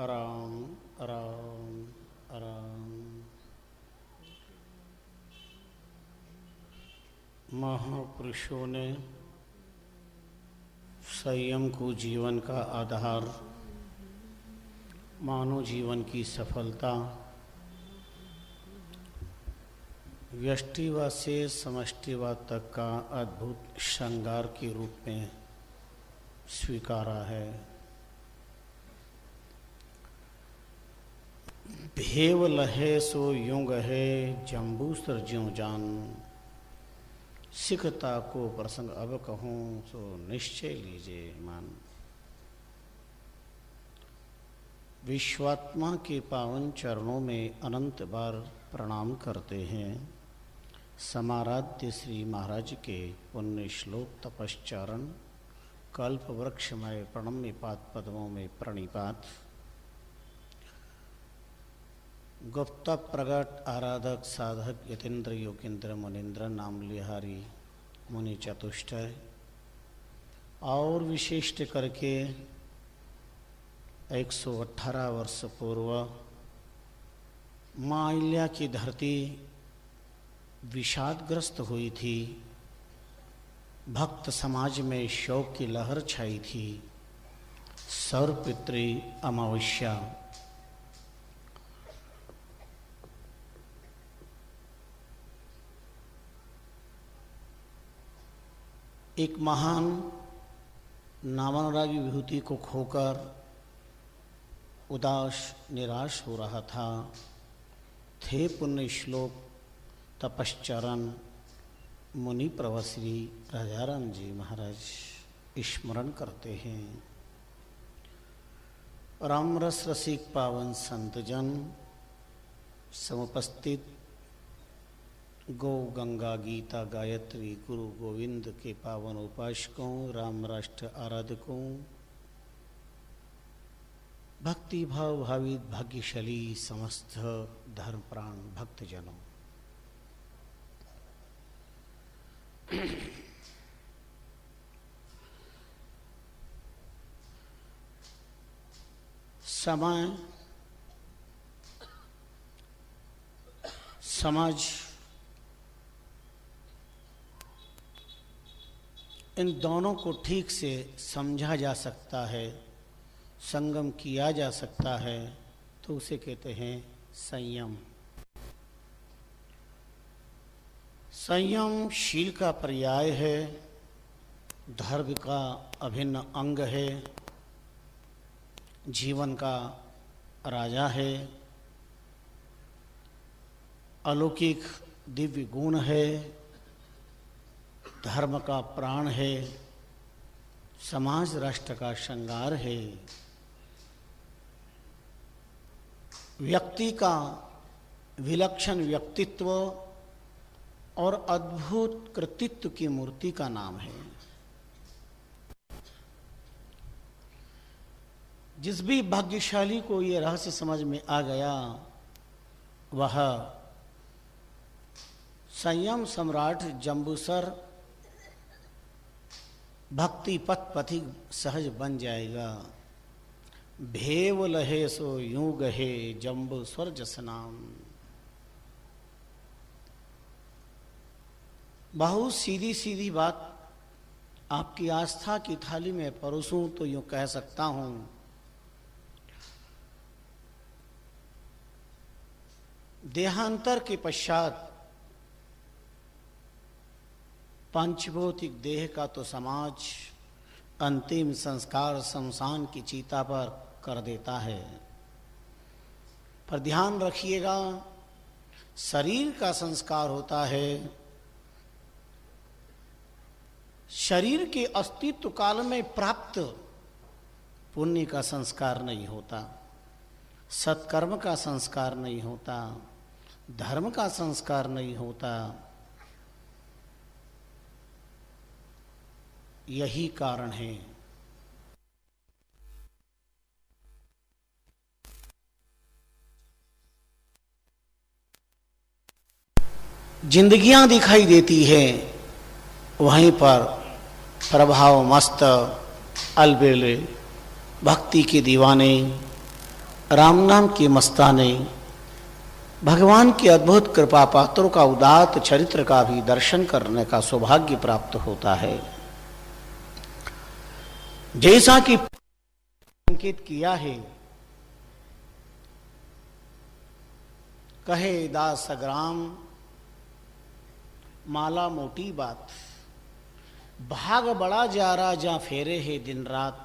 राम राम राम। महापुरुषों ने संयम को जीवन का आधार, मानव जीवन की सफलता, व्यष्टिवाद से समष्टिवाद तक का अद्भुत श्रृंगार के रूप में स्वीकारा है। भेव लहे सो युंग है, जम्बू सर ज्यों जान। सिखता को प्रसंग अब कहूँ सो निश्चय लीजिए मान। विश्वात्मा के पावन चरणों में अनंत बार प्रणाम करते हैं। समाराध्य श्री महाराज के पुण्य श्लोक तपश्चरण कल्प वृक्षमय प्रणम्य पाद पद्मों में प्रणिपात। गुप्त प्रगट आराधक साधक यतीन्द्र योगेंद्र मुनीन्द्र नाम लिहारी मुनि चतुष्टय और विशिष्ट करके 118 वर्ष पूर्व माँ अहिल्या की धरती विषादग्रस्त हुई थी। भक्त समाज में शोक की लहर छाई थी। सर्वपितृ अमावस्या एक महान नामानुरागी विभूति को खोकर उदास निराश हो रहा था। थे पुण्य श्लोक तपश्चरण मुनि प्रवर श्री राजाराम जी महाराज स्मरण करते हैं। राम रस रसिक पावन संतजन समुपस्थित गौ गंगा गीता गायत्री गुरु गोविंद के पावन उपासकों, राम राष्ट्र आराधकों, भक्ति भाव भावित भाग्यशाली समस्त धर्म प्राण भक्तजनों, समय समाज इन दोनों को ठीक से समझा जा सकता है, संगम किया जा सकता है तो उसे कहते हैं संयम। संयम शील का पर्याय है, धर्म का अभिन्न अंग है, जीवन का राजा है, अलौकिक दिव्य गुण है, धर्म का प्राण है, समाज राष्ट्र का श्रृंगार है। व्यक्ति का विलक्षण व्यक्तित्व और अद्भुत कृतित्व की मूर्ति का नाम है। जिस भी भाग्यशाली को ये रहस्य समझ में आ गया वह संयम सम्राट जम्बूसर भक्ति पथ पथिक सहज बन जाएगा। भेव लहे सो यूं गहे, जम्बू स्वर जस नाम। बहुत सीधी सीधी बात आपकी आस्था की थाली में परोसूं तो यूं कह सकता हूं, देहांतर के पश्चात पंचभौतिक देह का तो समाज अंतिम संस्कार शमशान की चीता पर कर देता है, पर ध्यान रखिएगा शरीर का संस्कार होता है। शरीर के अस्तित्व काल में प्राप्त पुण्य का संस्कार नहीं होता, सत्कर्म का संस्कार नहीं होता, धर्म का संस्कार नहीं होता। यही कारण है जिंदगियां दिखाई देती है, वहीं पर प्रभाव मस्त अलबेले भक्ति के दीवाने राम नाम की मस्ताने भगवान की अद्भुत कृपा पात्रों का उदात्त चरित्र का भी दर्शन करने का सौभाग्य प्राप्त होता है। जैसा कि अंकित किया है, कहे दास सग्राम माला मोटी बात, भाग बड़ा जा रहा जा फेरे है दिन रात,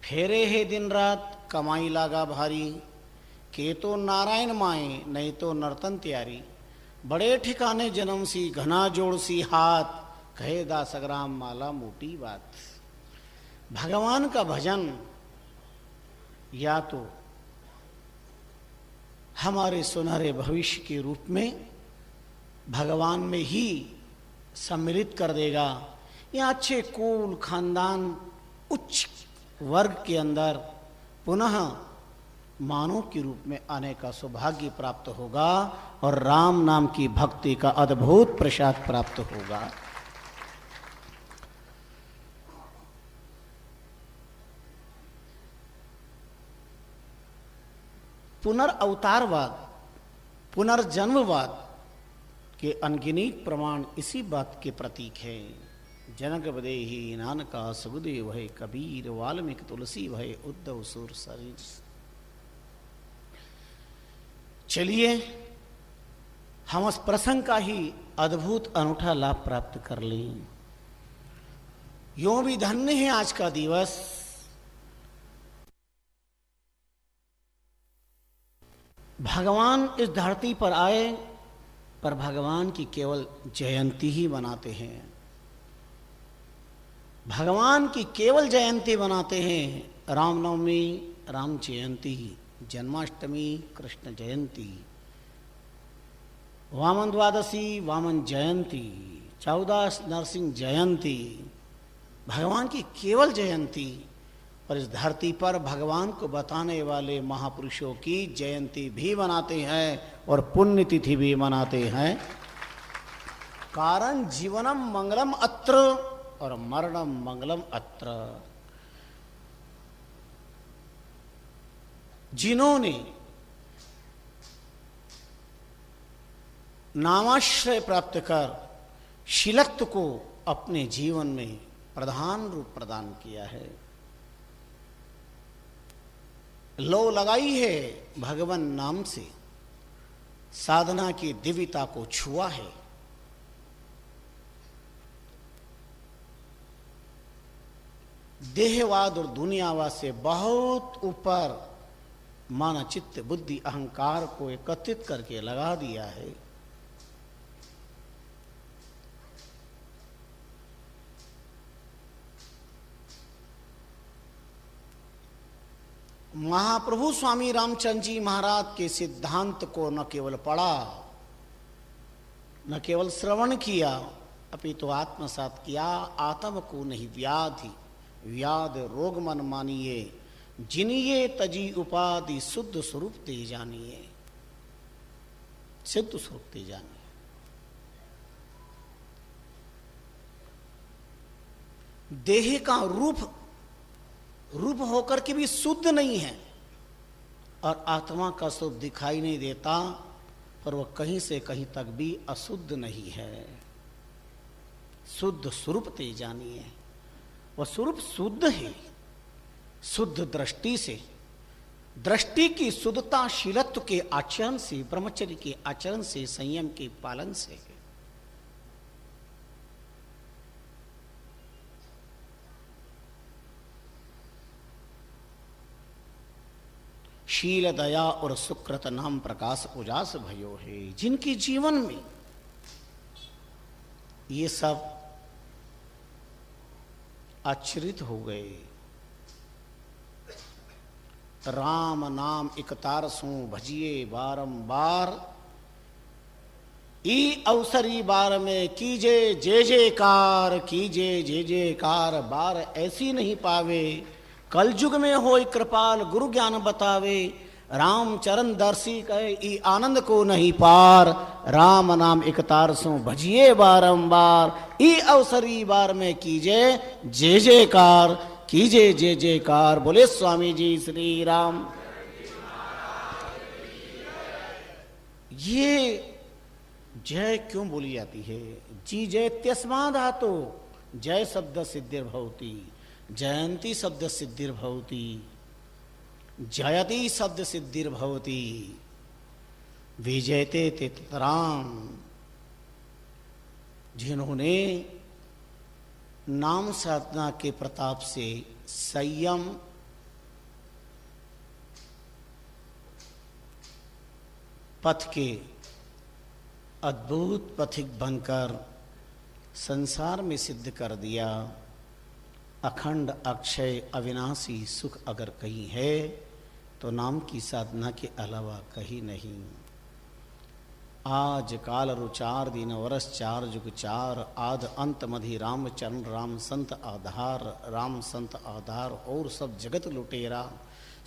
फेरे है दिन रात कमाई लागा भारी, के तो नारायण माए नहीं तो नर्तन त्यारी, बड़े ठिकाने जन्म सी घना जोड़ सी हाथ, कहे दास सग्राम माला मोटी बात। भगवान का भजन या तो हमारे सुनहरे भविष्य के रूप में भगवान में ही सम्मिलित कर देगा, या अच्छे कुल खानदान उच्च वर्ग के अंदर पुनः मानव के रूप में आने का सौभाग्य प्राप्त होगा और राम नाम की भक्ति का अद्भुत प्रसाद प्राप्त होगा। पुनर्अवतारवाद, पुनर्जन्मवाद के अनगिनत प्रमाण इसी बात के प्रतीक है। जनक बदेही नानका सुखदेव है, कबीर वाल्मीकि तुलसी भय, उद्धव सुर सरीर। चलिए हम उस प्रसंग का ही अद्भुत अनूठा लाभ प्राप्त कर लें। यूं भी धन्य है आज का दिवस, भगवान इस धरती पर आए पर भगवान की केवल जयंती ही मनाते हैं, भगवान की केवल जयंती मनाते हैं। रामनवमी राम जयंती, जन्माष्टमी कृष्ण जयंती, वामन द्वादशी वामन जयंती, 14 नरसिंह जयंती, भगवान की केवल जयंती। और इस धरती पर भगवान को बताने वाले महापुरुषों की जयंती भी मनाते हैं और पुण्यतिथि भी मनाते हैं। कारण जीवनम मंगलम अत्र और मरणम मंगलम अत्र। जिन्होंने नामाश्रय प्राप्त कर शीलत्व को अपने जीवन में प्रधान रूप प्रदान किया है, लो लगाई है भगवान नाम से, साधना की दिव्यता को छुआ है, देहवाद और दुनियावाद से बहुत ऊपर माना चित्त बुद्धि अहंकार को एकत्रित करके लगा दिया है। महाप्रभु स्वामी रामचंद्र जी महाराज के सिद्धांत को न केवल पढ़ा, न केवल श्रवण किया, अपितु आत्मसात किया। आत्म को नहीं व्याधि व्याध रोग मन मानिए, जिनिए तजी उपाधि शुद्ध स्वरूप ते जानिए, सिद्ध स्वरूप ते जानिए। देह का रूप होकर के भी शुद्ध नहीं है और आत्मा का स्वरूप दिखाई नहीं देता, पर वह कहीं से कहीं तक भी अशुद्ध नहीं है। शुद्ध स्वरूप ते जानिए, वह स्वरूप शुद्ध है। शुद्ध दृष्टि से, दृष्टि की शुद्धता शीलत्व के आचरण से, ब्रह्मचर्य के आचरण से, संयम के पालन से है। शील दया और सुकृत नाम प्रकाश उजास भयो है। जिनके जीवन में ये सब आचरित हो गए, राम नाम इकतार सो भजिए बारंबार, ई अवसरी बार में कीजे जे जयकार, कीजे जे जयकार, बार ऐसी नहीं पावे, कल युग में होय कृपाल गुरु ज्ञान बतावे, राम चरण दर्शी कहे ई आनंद को नहीं पार, राम नाम इकतार सो भजिए बारंबार, ई अवसरी बार में कीजे जे जयकार, कीजे जे जयकार। बोले स्वामी जी श्री राम। ये जय क्यों बोली जाती है? जी जय त्यस्मा धातु, जय शब्द सिद्धिर्भवति, जयंती शब्द सिद्धिर्भवति, जयति शब्द सिद्धिर्भवति, विजयते तेतराम। जिन्होंने नाम साधना के प्रताप से संयम, पथ के अद्भुत पथिक बनकर संसार में सिद्ध कर दिया, अखंड अक्षय अविनाशी सुख अगर कहीं है तो नाम की साधना के अलावा कहीं नहीं। आज काल रुचार दिन वर्ष चार जुग चार, आद अंत मधि राम चरण राम संत आधार, राम संत आधार और सब जगत लुटेरा,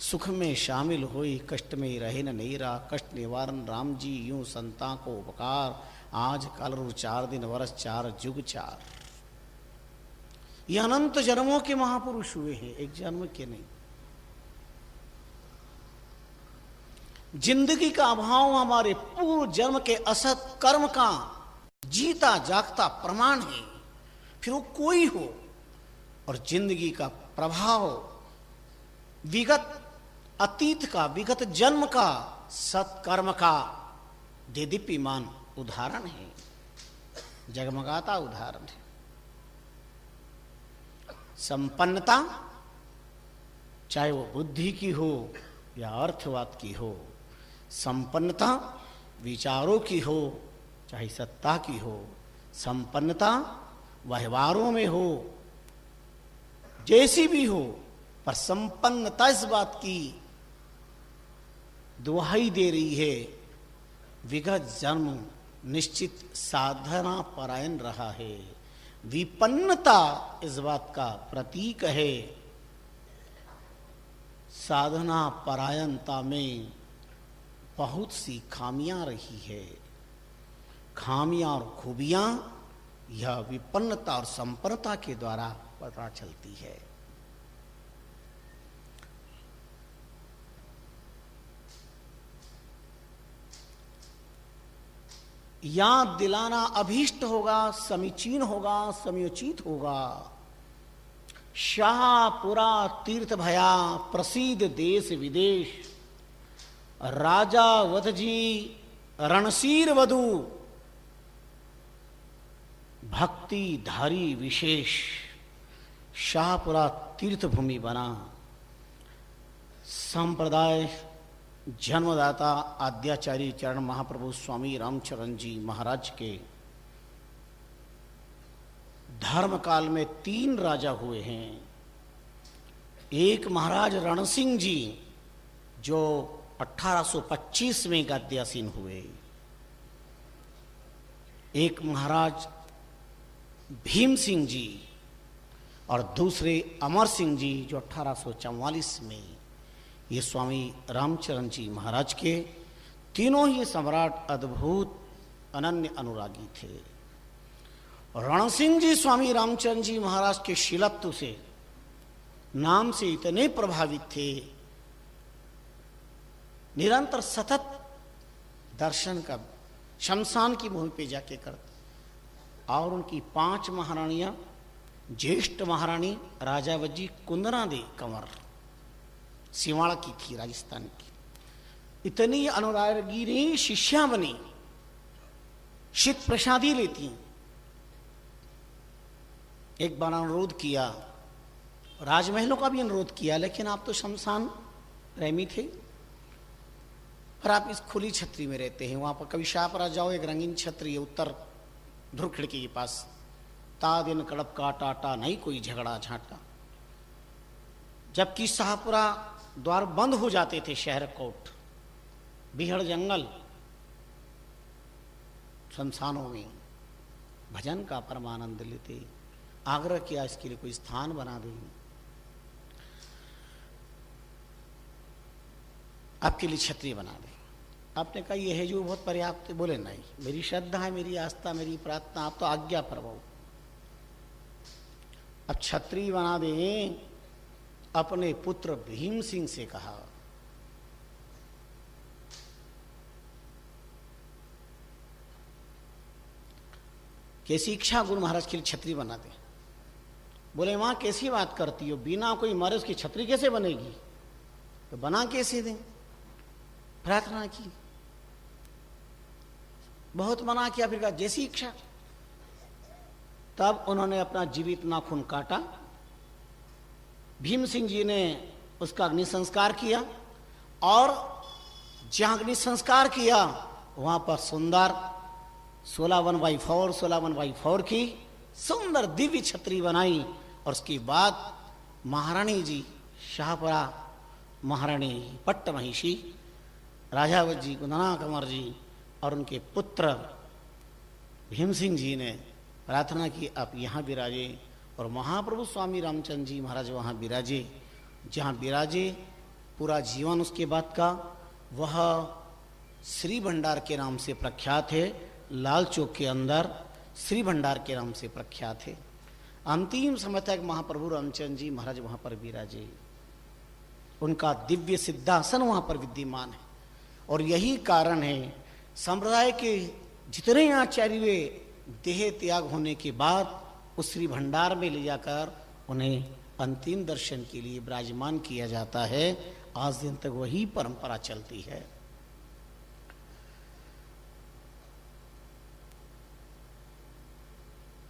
सुख में शामिल होई कष्ट में रहे न नेरा, कष्ट निवारण राम जी यूं संता को उपकार, आज काल रुचार दिन वर्ष चार जुग चार। ये अनंत जन्मों के महापुरुष हुए हैं, एक जन्म के नहीं। जिंदगी का अभाव हमारे पूर्व जन्म के असत कर्म का जीता जागता प्रमाण है, फिर वो कोई हो। और जिंदगी का प्रभाव विगत अतीत का, विगत जन्म का, सत्कर्म का देदीप्यमान उदाहरण है, जगमगाता उदाहरण है। संपन्नता चाहे वो बुद्धि की हो या अर्थवाद की हो, संपन्नता विचारों की हो चाहे सत्ता की हो, संपन्नता व्यवहारों में हो, जैसी भी हो, पर संपन्नता इस बात की दुहाई दे रही है विगत जन्म निश्चित साधना परायण रहा है। विपन्नता इस बात का प्रतीक है साधना परायणता में बहुत सी खामियां रही है। खामियां और खूबियां यह विपन्नता और संपन्नता के द्वारा पता चलती है। याद दिलाना अभीष्ट होगा, समीचीन होगा, समयोचित होगा। शाहपुरा तीर्थ भया प्रसिद्ध देश विदेश, राजा वधजी रणसीर वधु, भक्ति धारी विशेष। शाहपुरा तीर्थ भूमि बना, संप्रदाय जन्मदाता आद्याचार्य चरण महाप्रभु स्वामी रामचरण जी महाराज के धर्म काल में 3 राजा हुए हैं। एक महाराज रणसिंह जी जो 1825 में गद्यासीन हुए, एक महाराज भीम सिंह जी और दूसरे अमर सिंह जी जो 1844 में। ये स्वामी रामचरण जी महाराज के तीनों ही सम्राट अद्भुत अनन्य अनुरागी थे। रण सिंह जी स्वामी रामचरण जी महाराज के शीलत्व से, नाम से इतने प्रभावित थे, निरंतर सतत दर्शन का शमशान की भूमि पे जाके करते। और उनकी 5 महारानियां, ज्येष्ठ महारानी राजावजी कुंदरा दे कंवर सिवाड़ा की थी, राजस्थान की। इतनी अनुरागी ने शिष्या बनी, शीत प्रसादी लेती। एक बार अनुरोध किया, राजमहलों का भी अनुरोध किया, लेकिन आप तो शमशान प्रेमी थे पर आप इस खुली छतरी में रहते हैं। वहां पर कभी शाहपुरा जाओ, एक रंगीन छतरी है उत्तर ध्रुव खिड़की के पास, ता दिन कड़प का टाटा, नहीं कोई झगड़ा झांटा। जबकि शाहपुरा द्वार बंद हो जाते थे, शहर कोट, बिहड़ जंगल, शमशानों में भजन का परमानंद लेते। आग्रह किया इसके लिए कोई स्थान बना दें, आपके लिए छतरी बना दें। आपने कहा यह है जो बहुत पर्याप्त। बोले नहीं, मेरी श्रद्धा है, मेरी आस्था, मेरी प्रार्थना, आप तो आज्ञा फरमाओ। अब छतरी बना दें। अपने पुत्र भीम सिंह से कहा, कैसी इच्छा गुरु महाराज के लिए छतरी बना दे। बोले माँ कैसी बात करती हो, बिना कोई मरे उसकी छतरी कैसे बनेगी, तो बना कैसे दें। प्रार्थना की, बहुत मना किया, फिर कहा जैसी इच्छा। तब उन्होंने अपना जीवित नाखून काटा। भीम सिंह जी ने उसका अग्नि संस्कार किया और जहां अग्नि संस्कार किया वहां पर सुंदर 16 1/4 16 1/4 की सुंदर दिव्य छतरी बनाई। और उसके बाद महारानी जी शाहपुरा महारानी पट्टमहिषी राजावत जी कुंदना कंवर जी और उनके पुत्र भीम सिंह जी ने प्रार्थना की आप यहाँ विराजे। और महाप्रभु स्वामी रामचंद्र जी महाराज वहाँ विराजे। जहाँ विराजे पूरा जीवन उसके बाद का वह श्री भंडार के नाम से प्रख्यात है। लाल चौक के अंदर श्री भंडार के नाम से प्रख्यात है। अंतिम समय तक महाप्रभु रामचंद्र जी महाराज वहाँ पर विराजे। उनका दिव्य सिद्धासन वहाँ पर विद्यमान है। और यही कारण है संप्रदाय के जितने आचार्य वे देह त्याग होने के बाद उस श्री भंडार में ले जाकर उन्हें अंतिम दर्शन के लिए विराजमान किया जाता है। आज दिन तक वही परंपरा चलती है।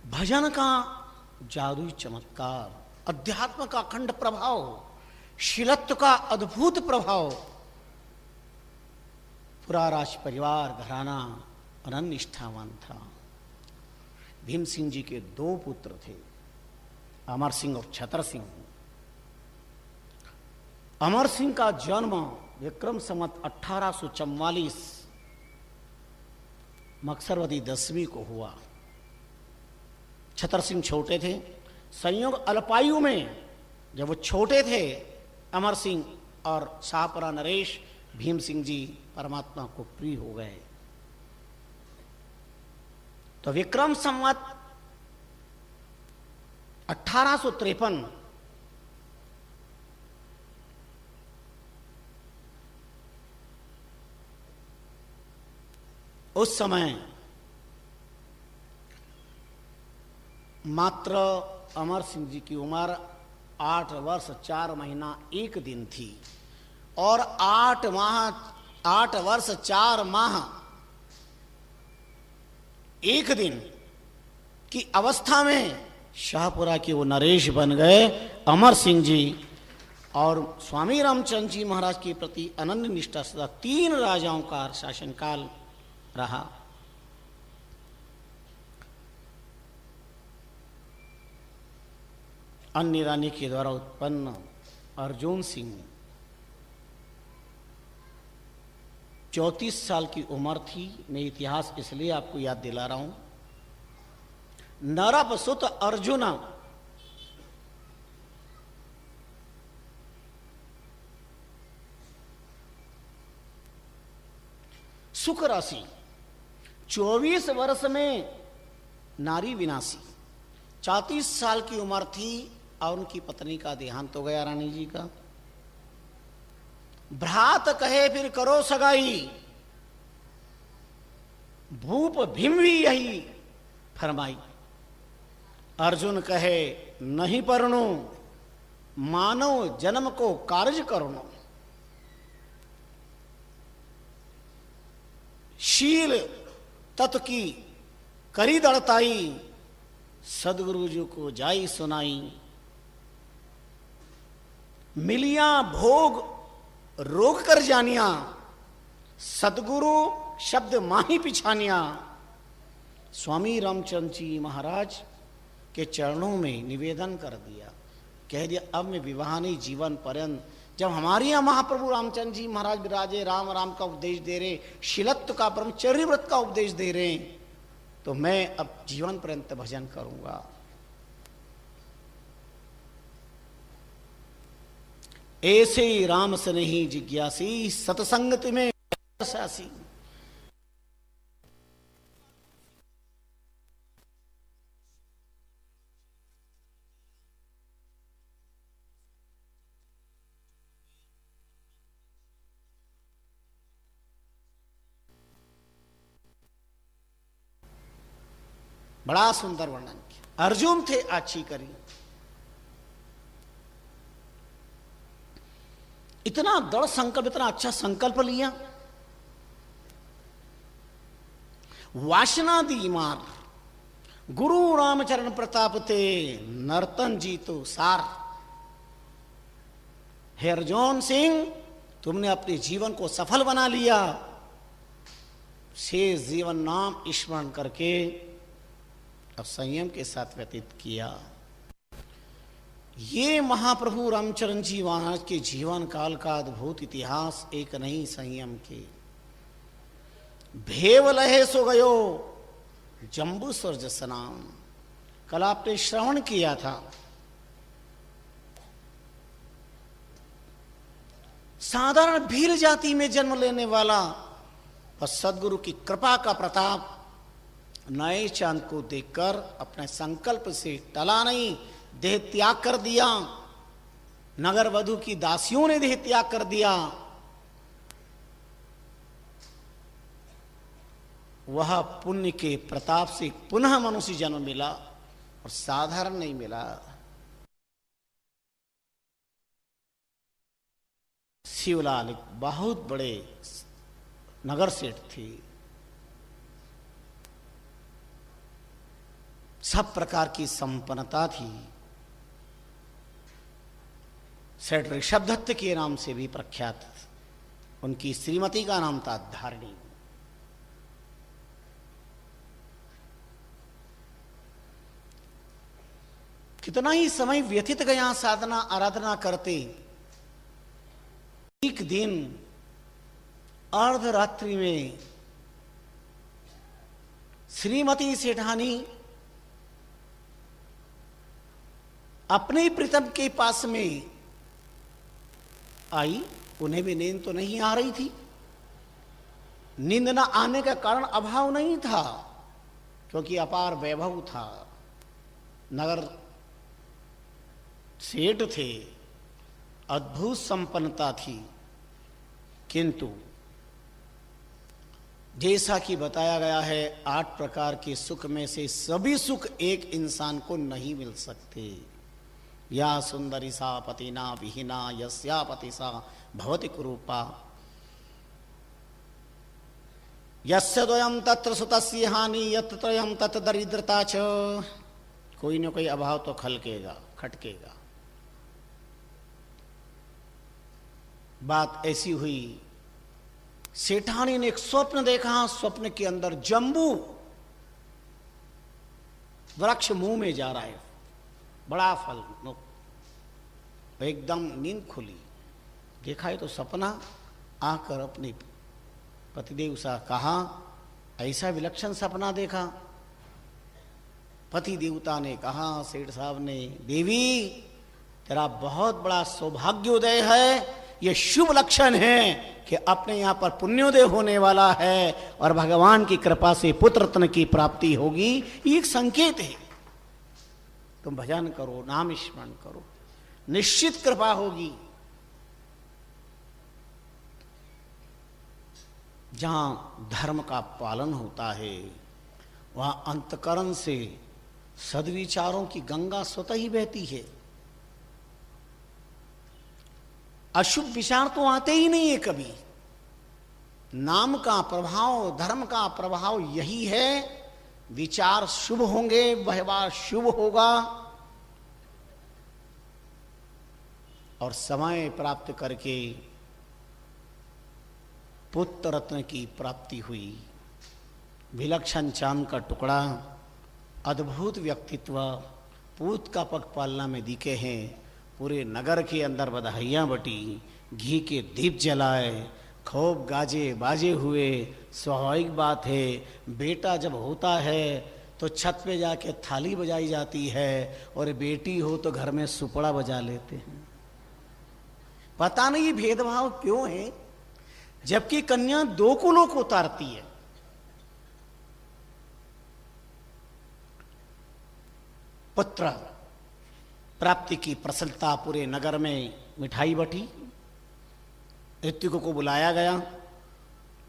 भजन का जादुई चमत्कार, अध्यात्म का अखंड प्रभाव, शीलत्व का अद्भुत प्रभाव। पूरा राज परिवार घराना अनन्य निष्ठावान था। भीम सिंह जी के 2 पुत्र थे, अमर सिंह और छतर सिंह। अमर सिंह का जन्म विक्रम संवत 1844 मक्सरवती 10वीं को हुआ। छतर सिंह छोटे थे। संयोग अल्पायु में जब वो छोटे थे अमर सिंह और शाहपुरा नरेश भीम सिंह जी परमात्मा को प्रिय हो गए। तो विक्रम संवत 1853 उस समय मात्र अमर सिंह जी की उम्र 8 वर्ष 4 महीना 1 दिन थी। और 8 वर्ष 4 माह 1 दिन की अवस्था में शाहपुरा के वो नरेश बन गए अमर सिंह जी। और स्वामी रामचंद्र जी महाराज के प्रति अनन्य निष्ठा सदा 3 राजाओं का शासनकाल रहा। अन्य रानी के द्वारा उत्पन्न अर्जुन सिंह 34 साल की उम्र थी। मैं इतिहास इसलिए आपको याद दिला रहा हूं। नरपसुत अर्जुन सुख राशि 24 वर्ष में नारी विनाशी। 34 साल की उम्र थी और उनकी पत्नी का देहांत हो गया रानी जी का। भ्रात कहे फिर करो सगाई, भूप भीम भी यही फरमाई। अर्जुन कहे नहीं परनो, मानव जन्म को कार्य करनो। शील तत्व की करी दड़ताई, सदगुरु जी को जाई सुनाई। मिलिया भोग रोग कर जानिया, सदगुरु शब्द माही पिछानिया। स्वामी रामचंद्र जी महाराज के चरणों में निवेदन कर दिया, कह दिया अब मैं विवाह नहीं, जीवन पर्यंत। जब हमारे यहाँ महाप्रभु रामचंद्र जी महाराज विराजे, राम राम का उपदेश दे रहे, शीलत्व का ब्रह्मचर्य व्रत का उपदेश दे रहे, तो मैं अब जीवन पर्यंत भजन करूंगा। ऐसे राम से नहीं जिज्ञासी, सतसंगति में सासी। बड़ा सुंदर वर्णन किया। अर्जुन थे अच्छी करी, इतना दृढ़ संकल्प, इतना अच्छा संकल्प लिया। वासना दी मार गुरु रामचरण प्रताप ते नर्तन जी तो सार। हे अर्जुन सिंह, तुमने अपने जीवन को सफल बना लिया, शेष जीवन नाम स्मरण करके और संयम के साथ व्यतीत किया। ये महाप्रभु रामचरण जी महाराज के जीवन काल का अद्भुत इतिहास एक नहीं संयम के। भेव लहे सो गयो जम्बू स्वर जसनाम, कल आपने श्रवण किया था। साधारण भील जाति में जन्म लेने वाला और सदगुरु की कृपा का प्रताप नए चांद को देखकर अपने संकल्प से टला नहीं, देह त्याग कर दिया। नगर वधु की दासियों ने देह त्याग कर दिया। वह पुण्य के प्रताप से पुनः मनुष्य जन्म मिला और साधारण नहीं मिला। शिवलाल एक बहुत बड़े नगर सेठ थे, सब प्रकार की संपन्नता थी। सेठ ऋषभ दत्त के नाम से भी प्रख्यात। उनकी श्रीमती का नाम था धारिणी। कितना ही समय व्यतीत गया साधना आराधना करते। एक दिन अर्धरात्रि में श्रीमती सेठानी अपने प्रीतम के पास में आई। उन्हें भी नींद तो नहीं आ रही थी। नींद न आने का कारण अभाव नहीं था, क्योंकि अपार वैभव था। नगर सेठ थे, अद्भुत संपन्नता थी, किंतु जैसा कि बताया गया है 8 प्रकार के सुख में से सभी सुख एक इंसान को नहीं मिल सकते। या सुंदरी सा पतिना विहीना यस्या पति सा भवति कुरूपा, यस्य द्वयम तत्र सुतस्य हानि यत्र त्रयम तत् दरिद्रता च। कोई न कोई अभाव तो खटकेगा। बात ऐसी हुई, सेठानी ने एक स्वप्न देखा। स्वप्न के अंदर जम्बू वृक्ष मुंह में जा रहा है, बड़ा फल। एकदम नींद खुली, देखा है तो सपना। आकर अपने पतिदेव से कहा, ऐसा विलक्षण सपना देखा। पति देवता ने कहा, सेठ साहब ने, देवी तेरा बहुत बड़ा सौभाग्योदय है। यह शुभ लक्षण है कि अपने यहां पर पुण्योदय होने वाला है और भगवान की कृपा से पुत्र रत्न की प्राप्ति होगी। ये एक संकेत है। तुम भजन करो, नाम स्मरण करो, निश्चित कृपा होगी। जहां धर्म का पालन होता है वहां अंतकरण से सद्विचारों की गंगा स्वतः ही बहती है। अशुभ विचार तो आते ही नहीं है कभी। नाम का प्रभाव, धर्म का प्रभाव यही है। विचार शुभ होंगे, व्यवहार शुभ होगा और समय प्राप्त करके पुत्र रत्न की प्राप्ति हुई। विलक्षण चांद का टुकड़ा, अद्भुत व्यक्तित्व, पूत का पग पालना में दिखे हैं। पूरे नगर के अंदर बधाइयाँ बटी, घी के दीप जलाए, खूब गाजे बाजे हुए। स्वाभाविक बात है, बेटा जब होता है तो छत पे जाके थाली बजाई जाती है और बेटी हो तो घर में सुपड़ा बजा लेते हैं। पता नहीं भेदभाव क्यों है, जबकि कन्या 2 कुलों को उतारती है। पुत्र प्राप्ति की प्रसन्नता पूरे नगर में मिठाई बटी। ऋत्विकों को बुलाया गया,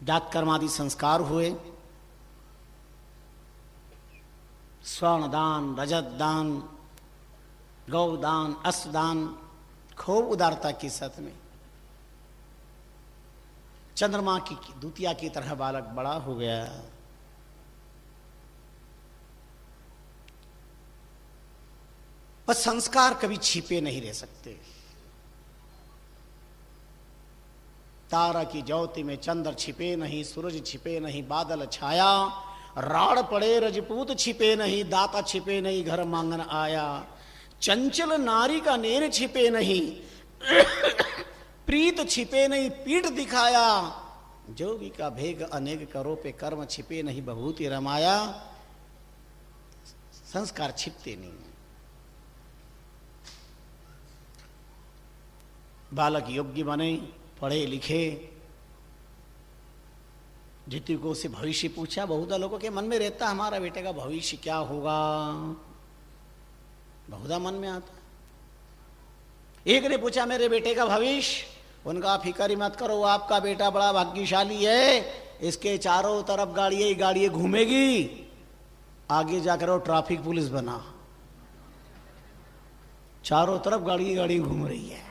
जात कर्मादि संस्कार हुए। स्वर्ण दान, रजत दान, गौदान, अश्वदान, खूब उदारता के साथ में चंद्रमा की दूतिया की तरह बालक बड़ा हो गया। पर संस्कार कभी छिपे नहीं रह सकते। तारा की ज्योति में चंद्र छिपे नहीं, सूरज छिपे नहीं, बादल छाया, राड़ पड़े रजपूत छिपे नहीं, दाता छिपे नहीं, घर मांगन आया, चंचल नारी का नेर छिपे नहीं, प्रीत छिपे नहीं, पीठ दिखाया, जोगी का भेग अनेक करो पे कर्म छिपे नहीं, बहुती रमाया। संस्कार छिपते नहीं। बालक योग्य बने, पढ़े लिखे। ऋतिको से भविष्य पूछा। बहुधा लोगों के मन में रहता हमारा बेटे का भविष्य क्या होगा, बहुधा मन में आता। एक ने पूछा मेरे बेटे का भविष्य, उनका फिक्र मत करो, आपका बेटा बड़ा भाग्यशाली है, इसके चारों तरफ गाड़ियां ही गाड़ियां घूमेगी, आगे जाकर वो ट्रैफिक पुलिस बना, चारों तरफ गाड़ी गाड़ी घूम रही है।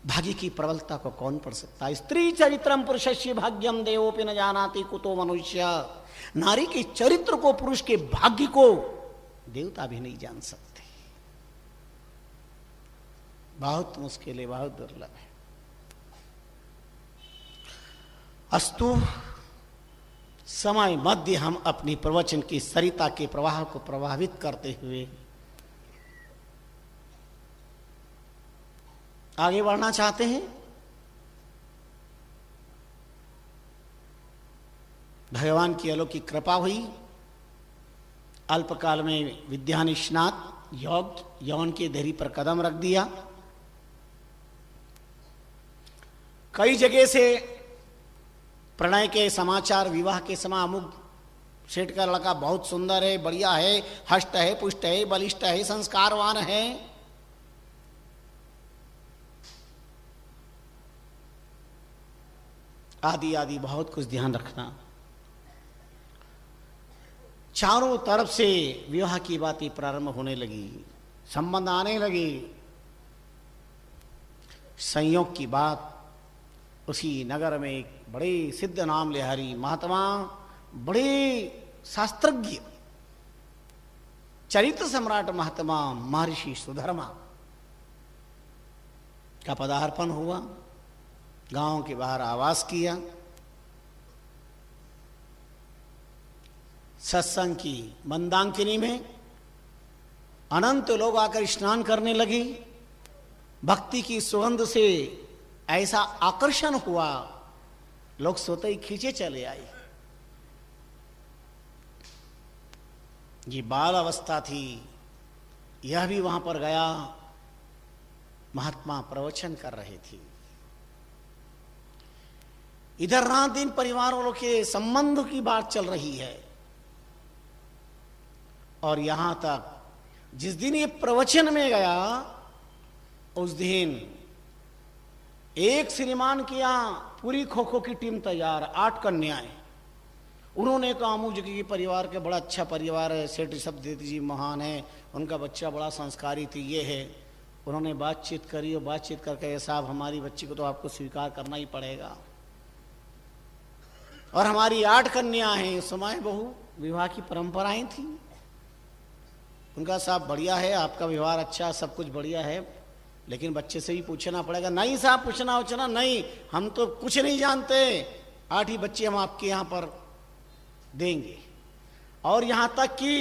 भाग्य की प्रबलता को कौन पढ़ सकता है? स्त्री चरित्रम पुरुषस्य भाग्यम देवोपि न जानाति कुतो मनुष्य। नारी के चरित्र को, पुरुष के भाग्य को देवता भी नहीं जान सकते। बहुत मुश्किल है, बहुत दुर्लभ है। अस्तु, समय मध्य हम अपनी प्रवचन की सरिता के प्रवाह को प्रभावित करते हुए आगे बढ़ना चाहते हैं। भगवान की अलौकिक कृपा हुई, अल्पकाल में विद्या निष्णात, यौन के धैर्य पर कदम रख दिया। कई जगह से प्रणय के समाचार, विवाह के समय अमुक सेठ का लड़का बहुत सुंदर है, बढ़िया है, हष्ट है, पुष्ट है, बलिष्ठ है, संस्कारवान है, आदि आदि बहुत कुछ ध्यान रखना। चारों तरफ से विवाह की बातें प्रारंभ होने लगी, संबंध आने लगे। संयोग की बात, उसी नगर में एक बड़े सिद्ध नाम लिहारी महात्मा, बड़े शास्त्रज्ञ, चरित्र सम्राट महात्मा महर्षि सुधर्मा का पदार्पण हुआ। गांव के बाहर आवास किया। सत्संग की मंदाकिनी में अनंत लोग आकर स्नान करने लगे। भक्ति की सुगंध से ऐसा आकर्षण हुआ, लोग सोते ही खींचे चले आए। ये बाल अवस्था थी, यह भी वहां पर गया। महात्मा प्रवचन कर रहे थे। इधर रात दिन परिवार वालों के संबंध की बात चल रही है। और यहां तक जिस दिन ये प्रवचन में गया, उस दिन एक श्रीमान के यहां पूरी खो खो की टीम तैयार, 8 कन्याएं। उन्होंने कहा अमुक जी के परिवार के बड़ा अच्छा परिवार है, सेठ शब्द जी महान है, उनका बच्चा बड़ा संस्कारी थी, ये है। उन्होंने बातचीत करी और बातचीत करके साहब हमारी बच्ची को तो आपको स्वीकार करना ही पड़ेगा, और हमारी 8 कन्या हैं। समय बहु विवाह की परंपराएं थी। उनका साहब बढ़िया है, आपका व्यवहार अच्छा, सब कुछ बढ़िया है, लेकिन बच्चे से भी पूछना पड़ेगा। नहीं साहब पूछना उछना नहीं, हम तो कुछ नहीं जानते, 8 ही बच्चे हम आपके यहां पर देंगे। और यहां तक कि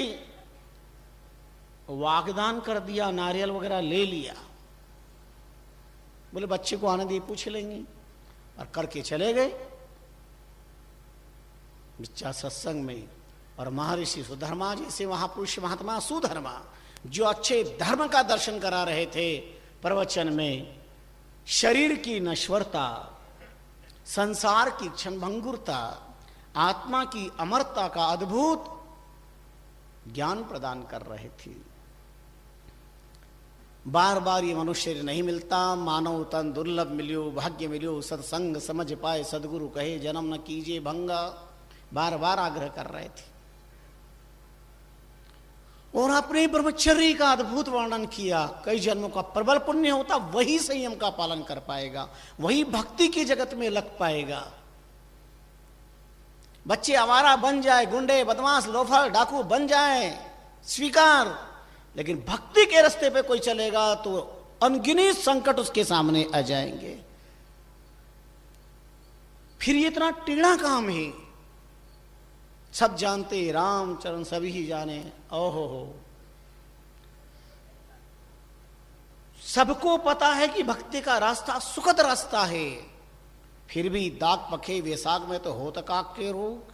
वाग्दान कर दिया, नारियल वगैरह ले लिया। बोले बच्चे को आने दिए, पूछ लेंगे, और करके चले गए। बच्चा सत्संग में, और महर्षि सुधर्मा जैसे महापुरुष महात्मा सुधर्मा जो अच्छे धर्म का दर्शन करा रहे थे, प्रवचन में शरीर की नश्वरता, संसार की क्षणभंगुरता, आत्मा की अमरता का अद्भुत ज्ञान प्रदान कर रहे थे। बार बार ये मनुष्य नहीं मिलता, मानव तन दुर्लभ मिलियो, भाग्य मिलियो, सत्संग समझ पाए सदगुरु कहे, जन्म न कीजिए भंगा, बार बार आग्रह कर रहे थे। और अपने ब्रह्मचर्य का अद्भुत वर्णन किया। कई जन्मों का प्रबल पुण्य होता, वही संयम का पालन कर पाएगा, वही भक्ति के जगत में लग पाएगा। बच्चे आवारा बन जाए, गुंडे बदमाश लोफर डाकू बन जाए, स्वीकार, लेकिन भक्ति के रास्ते पे कोई चलेगा तो अनगिनत संकट उसके सामने आ जाएंगे। फिर ये इतना टेढ़ा काम है। सब जानते रामचरण सभी ही जाने, ओहो हो, सबको पता है कि भक्ति का रास्ता सुखद रास्ता है, फिर भी दाग पखे वैसाख में तो होत काक के रोग।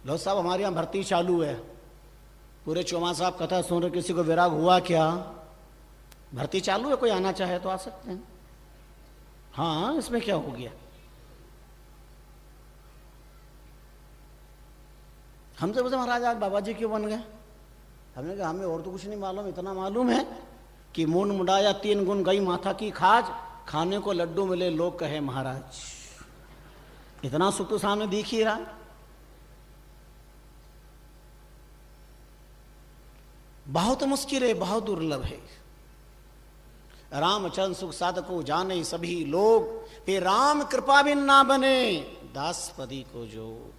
लो साहब, हमारे यहां भर्ती चालू है, पूरे चौमा साहब कथा सुन रहे, किसी को विराग हुआ क्या? भर्ती चालू है, कोई आना चाहे तो आ सकते हैं। हाँ, इसमें क्या हो गया? हमसे पूछे महाराज आज बाबा जी क्यों बन गए? हमने कहा हमें और तो कुछ नहीं मालूम, इतना मालूम है कि मुंड मुंडाया 3 गुण गई माथा की खाज, खाने को लड्डू मिले लोग कहे महाराज। इतना सुख तो सामने दिख ही रहा। बहुत मुश्किल है, बहुत दुर्लभ है। रामचंद्र सुख साधको जाने सभी लोग, फिर राम कृपा बिन ना बने दासपदी को जो।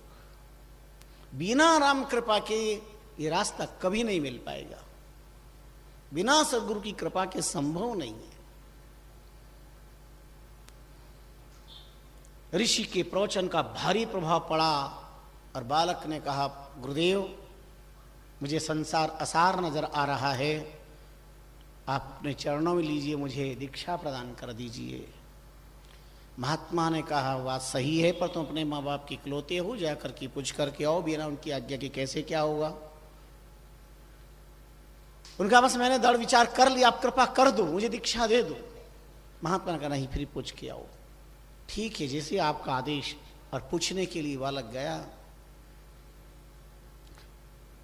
बिना राम कृपा के ये रास्ता कभी नहीं मिल पाएगा, बिना सदगुरु की कृपा के संभव नहीं है। ऋषि के प्रवचन का भारी प्रभाव पड़ा और बालक ने कहा, गुरुदेव मुझे संसार असार नजर आ रहा है, आप अपने चरणों में लीजिए, मुझे दीक्षा प्रदान कर दीजिए। महात्मा ने कहा, बात सही है, पर तुम अपने माँ बाप की इकलौते हो, जाकर के पूछ करके आओ, बिना उनकी आज्ञा के कैसे क्या होगा। उनका बस मैंने दृढ़ विचार कर लिया, आप कृपा कर दो, मुझे दीक्षा दे दो। महात्मा ने कहा, नहीं, फिर पूछ के आओ। ठीक है, जैसे आपका आदेश। और पूछने के लिए बालक गया।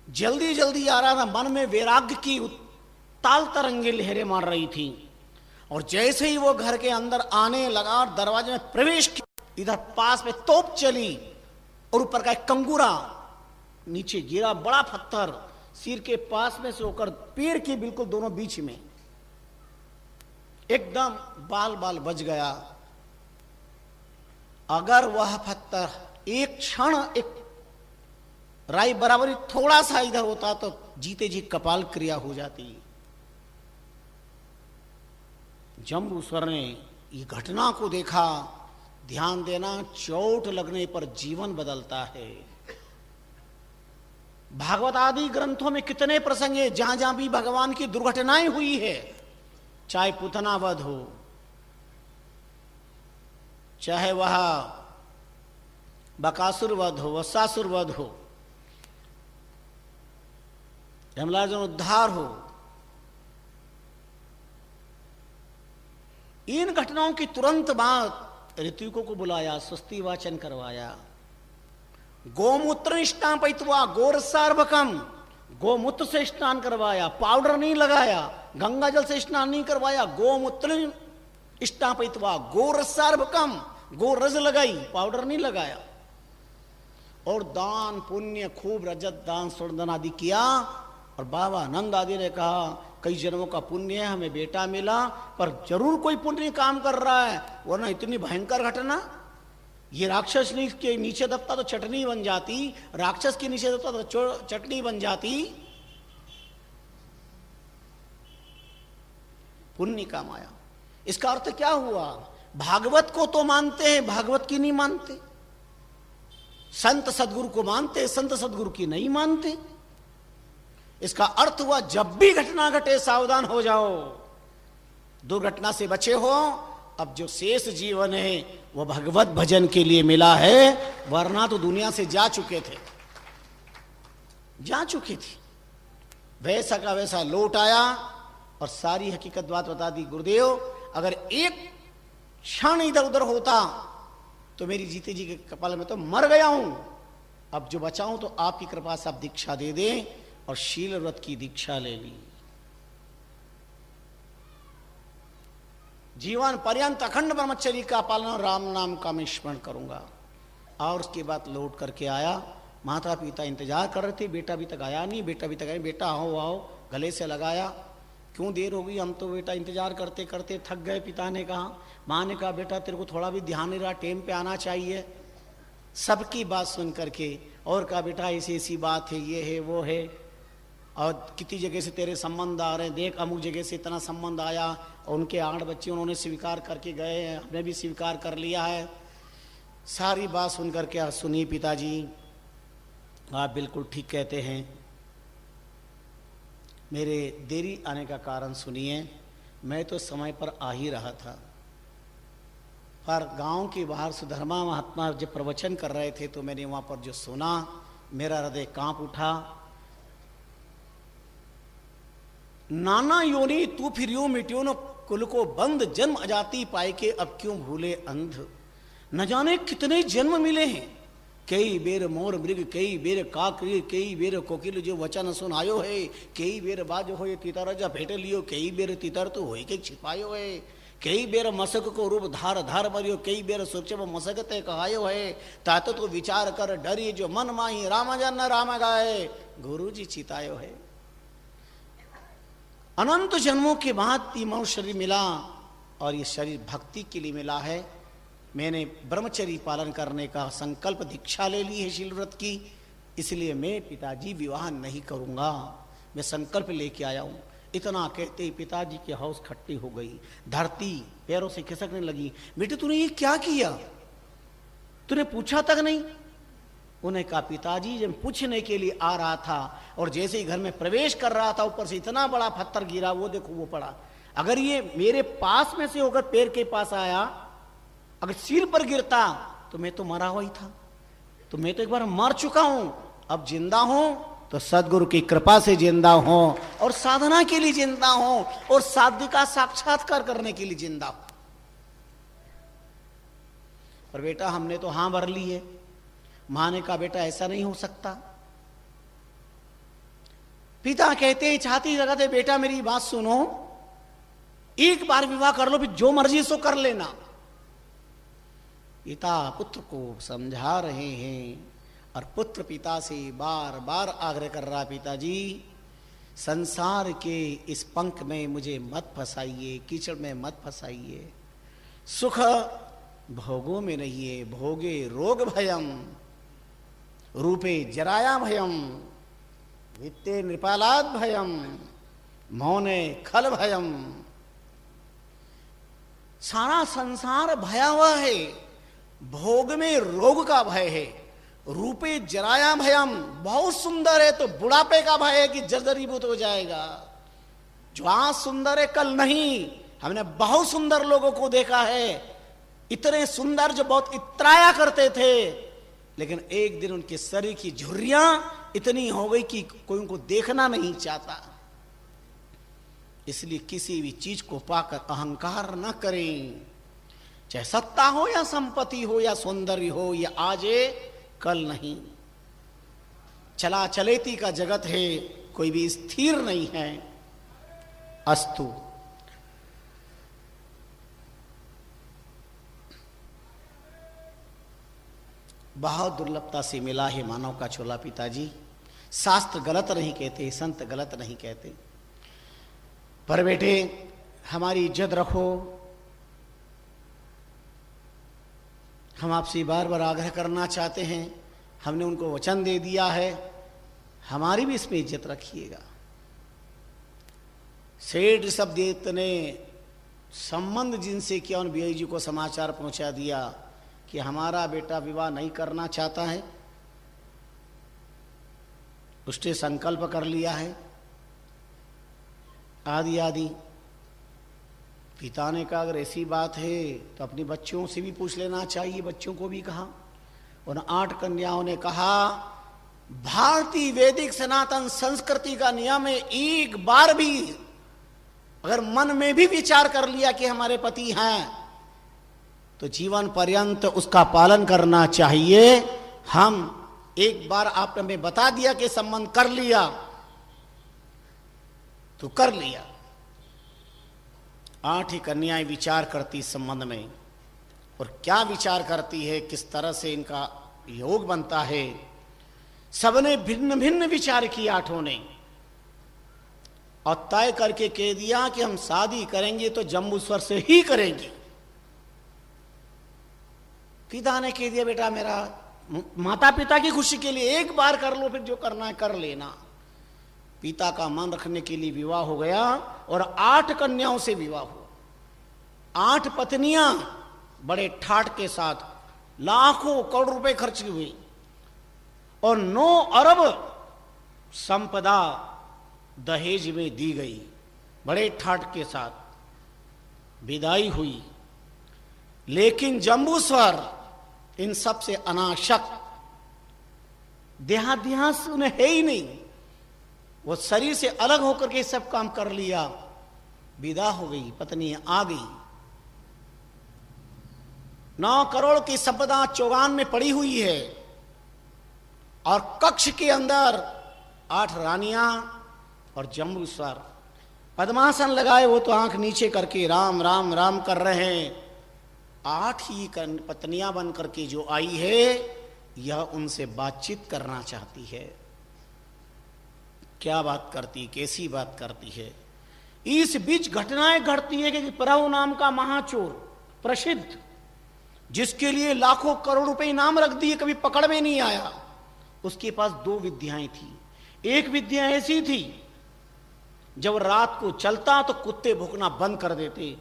जल्दी जल्दी आ रहा था, मन में वैराग्य की ताल तरंगे लहरें मार रही थी। और जैसे ही वो घर के अंदर आने लगा और दरवाजे में प्रवेश किया, इधर पास में तोप चली और ऊपर का एक कंगूरा नीचे गिरा, बड़ा पत्थर सिर के पास में से होकर पैर के बिल्कुल दोनों बीच में एकदम बाल बाल बच गया। अगर वह पत्थर एक क्षण, एक राई बराबरी थोड़ा सा इधर होता तो जीते जी कपाल क्रिया हो जाती। जम्बूसर ने ये घटना को देखा। ध्यान देना, चोट लगने पर जीवन बदलता है। भागवत आदि ग्रंथों में कितने प्रसंग है जहां जहां भी भगवान की दुर्घटनाएं हुई है, चाहे पुतना वध हो, चाहे वह बकासुर वध हो, वत्सासुर वध हो, यमराज उद्धार हो, इन घटनाओं की तुरंत बाद ऋतुकों को बुलाया, स्वस्ति वाचन करवाया। गोमूत्र स्नान पैतवा गोरसार्वकम, गोमूत्र से स्नान करवाया, पाउडर नहीं लगाया, गंगा जल से स्नान नहीं करवाया, गोमूत्र स्नान पैतवा गोरसार्वकम, गोरज लगाई, पाउडर नहीं लगाया। और दान पुण्य खूब रजत दान स्वर्ण आदि किया। और बाबा नंद आदि ने कहा, कई जन्मों का पुण्य है, हमें बेटा मिला, पर जरूर कोई पुण्य काम कर रहा है, वरना इतनी भयंकर घटना। ये राक्षस के नीचे दबता तो चटनी बन जाती, राक्षस के नीचे दबता तो चटनी बन जाती। पुण्य का माया। इसका अर्थ क्या हुआ? भागवत को तो मानते हैं, भागवत की नहीं मानते। संत सदगुरु को मानते, संत सदगुरु की नहीं मानते। इसका अर्थ हुआ, जब भी घटना घटे सावधान हो जाओ, दुर्घटना से बचे हो। अब जो शेष जीवन है वो भगवत भजन के लिए मिला है, वरना तो दुनिया से जा चुके थे, जा चुके थे। वैसा का वैसा लौट आया और सारी हकीकत बात बता दी। गुरुदेव, अगर एक क्षण इधर उधर होता तो मेरी जीते जी के कपाल में तो मर गया हूं। अब जो बचाऊं तो आपकी कृपा से आप दीक्षा दे दें। और शील व्रत की दीक्षा ले ली। जीवन पर्यंत अखंड ब्रह्मचर्य का पालन, राम नाम का मैं स्मरण करूंगा। और उसके बाद लौट करके आया। माता पिता इंतजार कर रहे थे, बेटा अभी तक आया नहीं, बेटा अभी तक आया, बेटा आओ आओ, गले से लगाया, क्यों देर हो गई, हम तो बेटा इंतजार करते करते थक गए। पिता ने कहा, माँ ने कहा बेटा तेरे को थोड़ा भी ध्यान नहीं रहा, टाइम पे आना चाहिए। सबकी बात सुन करके और कहा बेटा ऐसी ऐसी बात है, ये है वो है, और कितनी जगह से तेरे संबंध आ रहे हैं, देख अमुक जगह से इतना संबंध आया, और उनके 8 बच्चे उन्होंने स्वीकार करके गए हैं, हमने भी स्वीकार कर लिया है। सारी बात सुन करके सुनिए पिताजी, आप बिल्कुल ठीक कहते हैं, मेरे देरी आने का कारण सुनिए। मैं तो समय पर आ ही रहा था, पर गांव के बाहर सुधर्मा महात्मा जब प्रवचन कर रहे थे तो मैंने वहां पर जो सुना, मेरा हृदय कांप उठा। नाना योनि तू फिर यूं मिट्यो न कुल को बंद, जन्म अजाति पाए के अब क्यों भूले अंध। न जाने कितने जन्म मिले हैं, कई बेर मोर मृग, कई बेर काकरी, कई बेर कोकिल जो वचन सुनायो है, कई बेर बाज हो तितर जा भेट लियो, कई बेर तितर तो होई के छिपायो है, कई बेर मसक को रूप धार धार मरियो, कई बेर सोचब मसक ते कहायो है, तात तो विचार कर डरी जो मन माही, राम जन राम गाए गुरु जी चितायो है। अनंत जन्मों के बाद ये मनुष्य शरीर मिला, और ये शरीर भक्ति के लिए मिला है। मैंने ब्रह्मचर्य पालन करने का संकल्प दीक्षा ले ली है शील व्रत की, इसलिए मैं पिताजी विवाह नहीं करूंगा, मैं संकल्प लेके आया हूं। इतना कहते ही पिताजी की हौस खट्टी हो गई, धरती पैरों से खिसकने लगी। बेटे तूने ये क्या किया, तूने पूछा तक नहीं। उन्हें कहा पिताजी जब पूछने के लिए आ रहा था और जैसे ही घर में प्रवेश कर रहा था, ऊपर से इतना बड़ा पत्थर गिरा, वो देखो वो पड़ा। अगर ये मेरे पास में से होकर पैर के पास आया, अगर सिर पर गिरता तो मैं तो मरा हुआ ही था, तो मैं तो एक बार मर चुका हूं, अब जिंदा हूं तो सदगुरु की कृपा से जिंदा हूं, और साधना के लिए जिंदा हूं, और साध्य का साक्षात्कार करने के लिए जिंदा हूं। पर बेटा हमने तो हां भर ली है। मां ने कहा बेटा ऐसा नहीं हो सकता। पिता कहते चाहती जगह थे बेटा मेरी बात सुनो, एक बार विवाह कर लो, फिर जो मर्जी सो कर लेना। पिता पुत्र को समझा रहे हैं, और पुत्र पिता से बार बार आग्रह कर रहा, पिताजी संसार के इस पंख में मुझे मत फंसाइए, कीचड़ में मत फंसाइए, सुख भोगों में नहीं है, भोगे रोग भयम, रूपे जराया भयम, वित्ते नृपालाद भयम, मौने खल भयम। सारा संसार भयावह है, भोग में रोग का भय है, रूपे जराया भयम, बहुत सुंदर है तो बुढ़ापे का भय है कि जर्जरीभूत हो जाएगा। जो आज सुंदर है कल नहीं। हमने बहुत सुंदर लोगों को देखा है, इतने सुंदर जो बहुत इतराया करते थे, लेकिन एक दिन उनके शरीर की झुर्रियां इतनी हो गई कि कोई उनको देखना नहीं चाहता। इसलिए किसी भी चीज को पाकर अहंकार न करें, चाहे सत्ता हो या संपत्ति हो या सौंदर्य हो, या आज है कल नहीं। चला चलेती का जगत है, कोई भी स्थिर नहीं है। अस्तु। बहुत दुर्लभता से मिला है मानव का छोला पिताजी। शास्त्र गलत नहीं कहते, संत गलत नहीं कहते, पर बेटे हमारी इज्जत रखो। हम आपसे बार बार आग्रह करना चाहते हैं, हमने उनको वचन दे दिया है, हमारी भी इसमें इज्जत रखिएगा। सेठ ऋषभदेव ने संबंध जिनसे किया, उन बीआई जी को समाचार पहुंचा दिया कि हमारा बेटा विवाह नहीं करना चाहता है, उसने संकल्प कर लिया है आदि आदि। पिता ने कहा अगर ऐसी बात है तो अपनी बच्चों से भी पूछ लेना चाहिए। बच्चों को भी कहा। उन 8 कन्याओं ने कहा भारतीय वैदिक सनातन संस्कृति का नियम है, एक बार भी अगर मन में भी विचार कर लिया कि हमारे पति हैं तो जीवन पर्यंत उसका पालन करना चाहिए। हम एक बार आपने हमें बता दिया कि संबंध कर लिया तो कर लिया। 8 ही कन्याएं विचार करती इस संबंध में, और क्या विचार करती है, किस तरह से इनका योग बनता है। सबने भिन्न भिन्न विचार किया आठों ने, और तय करके कह दिया कि हम शादी करेंगे तो जम्बूस्वर से ही करेंगे। पिता ने कह दिया, बेटा मेरा माता पिता की खुशी के लिए एक बार कर लो, फिर जो करना है कर लेना। पिता का मन रखने के लिए विवाह हो गया और 8 कन्याओं से विवाह हुआ। 8 पत्नियां बड़े ठाठ के साथ, लाखों करोड़ रुपए खर्च हुए और 9 अरब संपदा दहेज में दी गई। बड़े ठाठ के साथ विदाई हुई। लेकिन जम्बूस्वर इन सब से अनाशक, देहाध्यास उन्हें है ही नहीं। वो शरीर से अलग होकर के सब काम कर लिया। विदा हो गई, पत्नी आ गई। 9 करोड़ की संपदा चौगान में पड़ी हुई है और कक्ष के अंदर 8 रानियां और जम्बूस्वर पद्मासन लगाए। वो तो आंख नीचे करके राम राम राम कर रहे हैं। 8 ही पत्नियां बन करके जो आई है, यह उनसे बातचीत करना चाहती है। क्या बात करती, कैसी बात करती है। इस बीच घटनाएं घटती है कि प्रभु नाम का महाचोर प्रसिद्ध, जिसके लिए लाखों करोड़ रुपए इनाम रख दिए, कभी पकड़ में नहीं आया, उसके पास 2 विद्याएं थी। एक विद्या ऐसी थी, जब रात को चलता तो कुत्ते भौंकना बंद कर देते।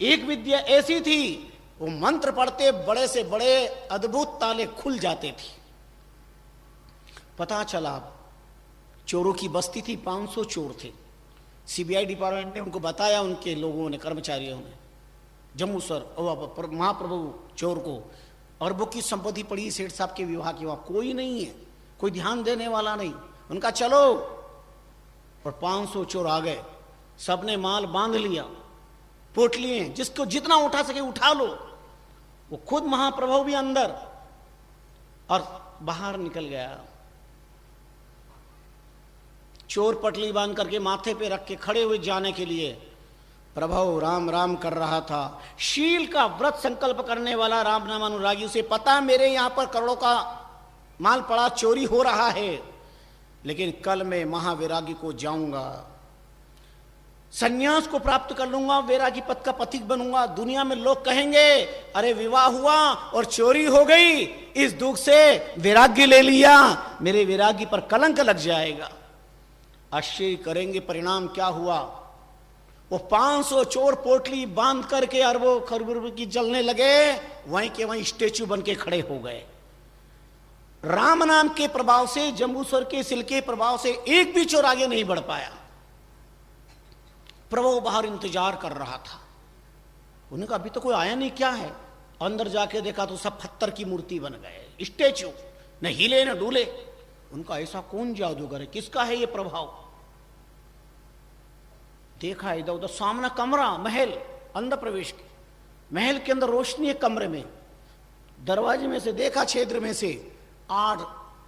एक विद्या ऐसी थी, वो मंत्र पढ़ते बड़े से बड़े अद्भुत ताले खुल जाते थे। पता चला चोरों की बस्ती थी, 500 चोर थे। सीबीआई डिपार्टमेंट ने उनको बताया, उनके लोगों ने, कर्मचारियों ने, जम्बूस्वर महाप्रभु चोर को, अरबों की संपत्ति पड़ी सेठ साहब के विवाह की, वहां कोई नहीं है, कोई ध्यान देने वाला नहीं। उनका चलो, और 500 चोर आ गए। सबने माल बांध लिया, पोटलिए, जिसको जितना उठा सके उठा लो। वो खुद महाप्रभु भी अंदर और बाहर निकल गया। चोर पटली बांध करके माथे पे रख के खड़े हुए जाने के लिए प्रभु राम राम कर रहा था। शील का व्रत संकल्प करने वाला राम नाम अनुरागी, उसे पता मेरे यहां पर करोड़ों का माल पड़ा, चोरी हो रहा है, लेकिन कल मैं महावैरागी को जाऊंगा, सन्यास को प्राप्त कर लूंगा, वैरागी पद का पथिक बनूंगा। दुनिया में लोग कहेंगे, अरे विवाह हुआ और चोरी हो गई, इस दुख से वैराग्य ले लिया, मेरे वैरागी पर कलंक लग जाएगा। आश्चर्य करेंगे परिणाम क्या हुआ। वो 500 चोर पोटली बांध करके अरबों खरबों की जलने लगे, वहीं के वहीं स्टेच्यू बन के खड़े हो गए। राम नाम के प्रभाव से, जम्बूस्वर के सिल के प्रभाव से एक भी चोर आगे नहीं बढ़ पाया। प्रभु बाहर इंतजार कर रहा था। उन्होंने कहा अभी तो कोई आया नहीं, क्या है। अंदर जाके देखा तो सब पत्थर की मूर्ति बन गए, स्टेच्यू, न हिले न डूले। उनका ऐसा कौन जादूगर है, किसका है ये प्रभाव। देखा इधर उधर, सामने कमरा, महल, अंदर प्रवेश के महल के अंदर रोशनी है कमरे में। दरवाजे में से देखा, क्षेत्र में से 8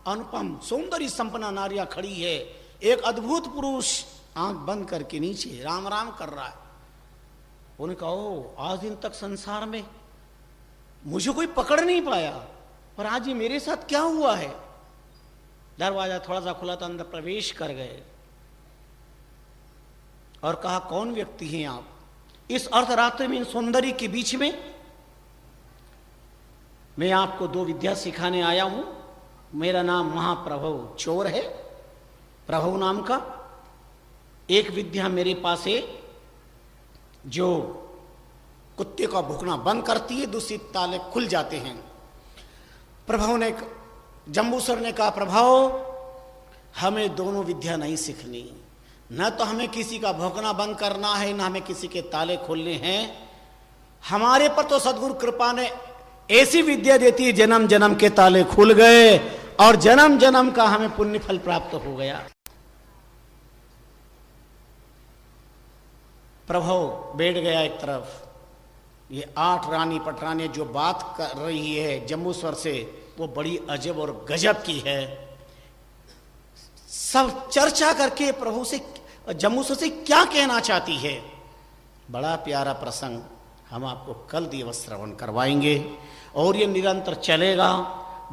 अनुपम सौंदर्य संपन्ना नारियां खड़ी है। एक अद्भुत पुरुष आंख बंद करके नीचे राम राम कर रहा है। उन्होंने कहा, ओ आज दिन तक संसार में मुझे कोई पकड़ नहीं पाया, पर आज ये मेरे साथ क्या हुआ है। दरवाजा थोड़ा सा खुला था, अंदर प्रवेश कर गए और कहा, कौन व्यक्ति हैं आप इस अर्धरात्रि में, इन सौंदर्य के बीच में। मैं आपको 2 विद्या सिखाने आया हूं। मेरा नाम महाप्रभु चोर है, प्रभु नाम का। एक विद्या मेरे पास है जो कुत्ते का भौंकना बंद करती है, दूसरी ताले खुल जाते हैं। प्रभु ने, जम्बूस्वर ने कहा, प्रभु हमें दोनों विद्या नहीं सीखनी, न तो हमें किसी का भौंकना बंद करना है, न हमें किसी के ताले खोलने हैं। हमारे पर तो सद्गुरु कृपा ने ऐसी विद्या देती है, जन्म जन्म के ताले खुल गए और जन्म जन्म का हमें पुण्य फल प्राप्त हो गया। प्रभु बैठ गया एक तरफ। ये 8 रानी पटरानी जो बात कर रही है जम्बूस्वर से, वो बड़ी अजब और गजब की है। सब चर्चा करके प्रभु से, जम्बूस्वर से क्या कहना चाहती है। बड़ा प्यारा प्रसंग हम आपको कल दिवस श्रवण करवाएंगे और ये निरंतर चलेगा।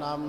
नाम